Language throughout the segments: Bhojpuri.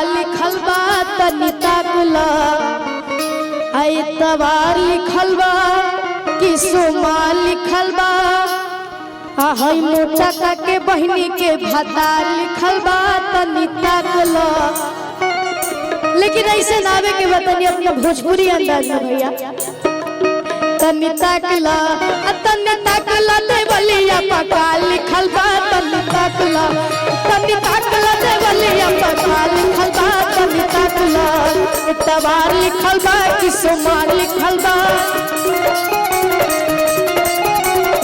लिखल बा तनी ताकला एतवार लिखल बा कि सोमवार लिखल बा हई मोचा के बहिनी के भतार लिखल बा तनी ताकला। लेकिन ऐसे नावे के बतानी अपना भोजपुरी अंदाज में भैया तनी ताकला देवलिया पका लिखल बा तनी ताकला देवलिया पका लिखल बा तनी ताकला एतवार लिखल बा कि सोमवार लिखल बा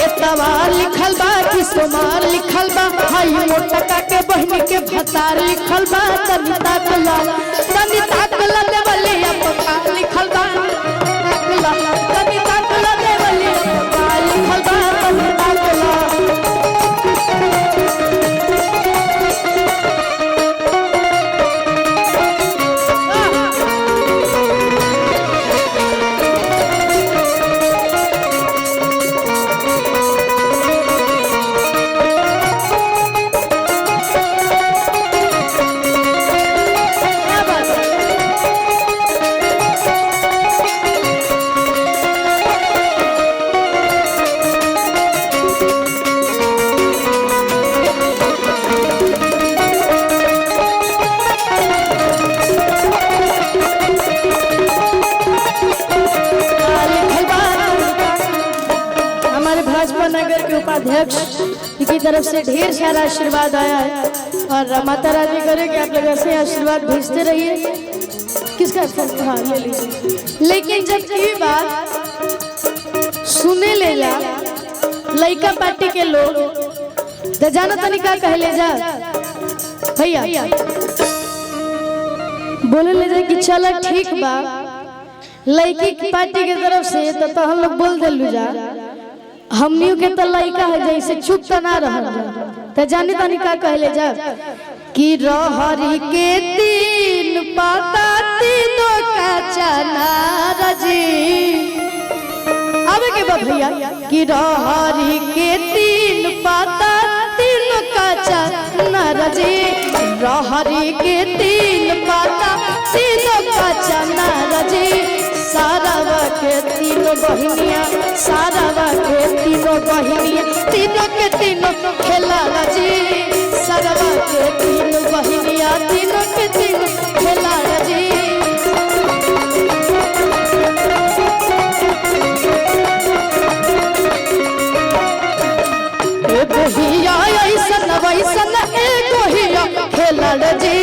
एतवार लिखल बा कि सोमवार लिखल बा हई मोटका के बहिनी के भतार लिखल बा तनी ताकला देवलिया पका लिखल बा तनी ताकला देवलिया पका लिखल बा तनी ताकला। नगर के उपाध्यक्ष की तरफ से ढेर सारा आशीर्वाद आया है और माता रानी करे कि आप लोग ऐसे आशीर्वाद भेजते रहिए। किसका हाँ ले लीजिए। लेकिन जब ये बात सुने ले जा लड़का पार्टी के लोग तो जाना तनिका कहले जा भैया बोले ले जा कि चलो ठीक बा लड़की पार्टी के तरफ से तो हम लोग बोल दिलू जा हमनियों के तो लड़का है जैसे चुप तो ना रह तो जाने तानी का कहले जा कि रहरी के तीन पाता तीनों का चना रजी आवे के बाद भैया कि रहरी के तीन पाता तीनों का चना रजी रहरी के तीन पाता तीनों का चना रजी सारावा के तीनों बहिनिया सारावा के तीनों बहिनिया तीनों के तीनों खेला रजी सारावा के तीनों बहिनिया तीनों के तीनों खेला रजी। एगो हिया ऐसन वैसन एगो हिया खेला रजी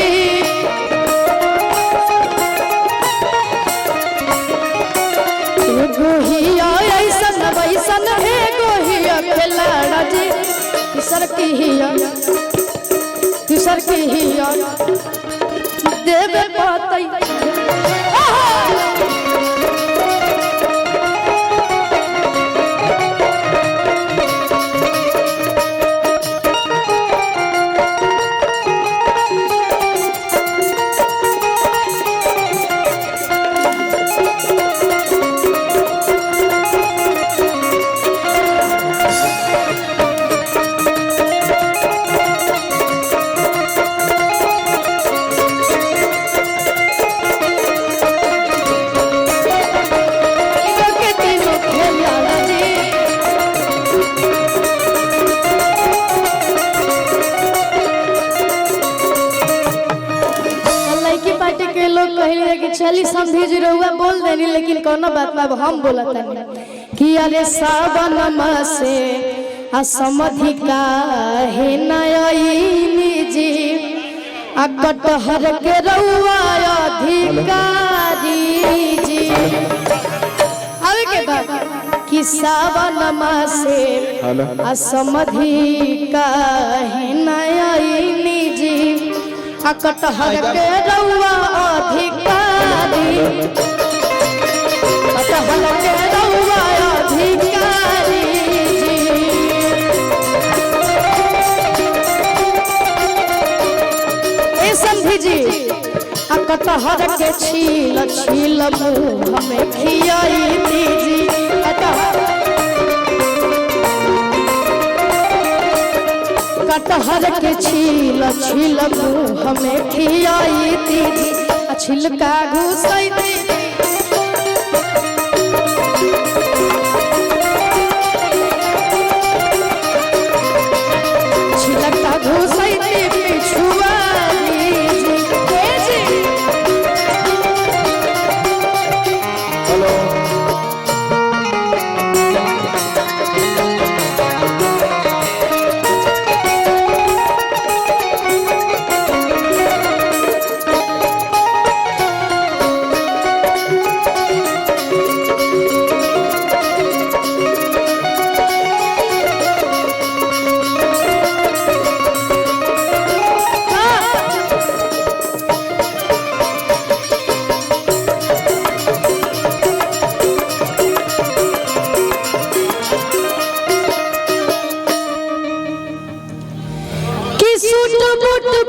गोहिया ऐसन वैसन है गोहिया खेला जी किसर की हिया देवे पातई चली समझी जी रहुआ बोल देनी लेकिन कोनो बात ना हम बोला तनी कि अरे सावन से असमधि का है नयनी जी कटहर के रहुआ अधिकारी जी आवे के बाद कि सावन से असमधि का है नयनी जी कटहर के रहुआ अधिकारी कटहर के रहुआ अधिकारी ए समझी जी कटहर के छील छील मुँह हमें खियाई दीजी कटहर के छील छील हमें खियाई दीदी छिलका घुसई दीदी छिलका घुसई दीदी छुआ दीदी हेलो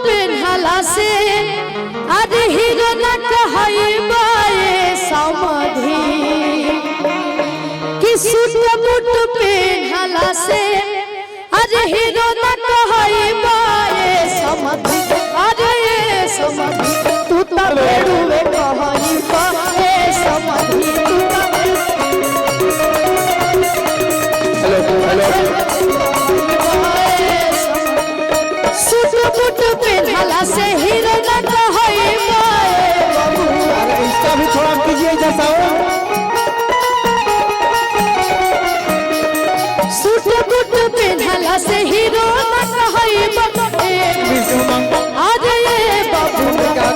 पेन्हला से अरे हीरो न कहबाए समधि कि सूट बूट पेन्हला से अरे हीरो न कहबाए समधि अरे समधि तू तो बेड़ुए कहई पाए समधि पेन्हला से हीरो न कहई पाए इसका भी थोड़ा कीजिए जैसा हो सूट बूट पेन्हला से हीरो न कहई पाए आज ये बाबू का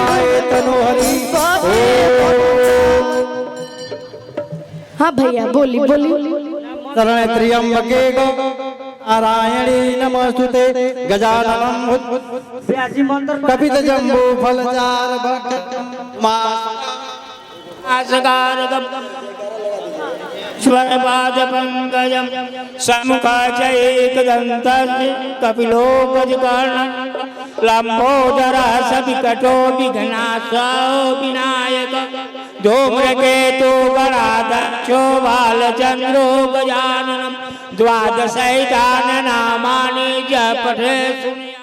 आए तनोहरी हाँ भैया बोली बोली शरण त्र्यंबके नारायणी नमस्तुते गजाननं कपित जम्बू फलचार स्वरपाद पंकजम समुखाचैकदन्तं कपिलो गजकर्णं लंबोदरः सविकटो विघ्नासो विनायक धूम्रकेतु गणाध्यक्षो बालचन्द्रो गजाननं द्वादशैतानि नामानि जपठे सुनिया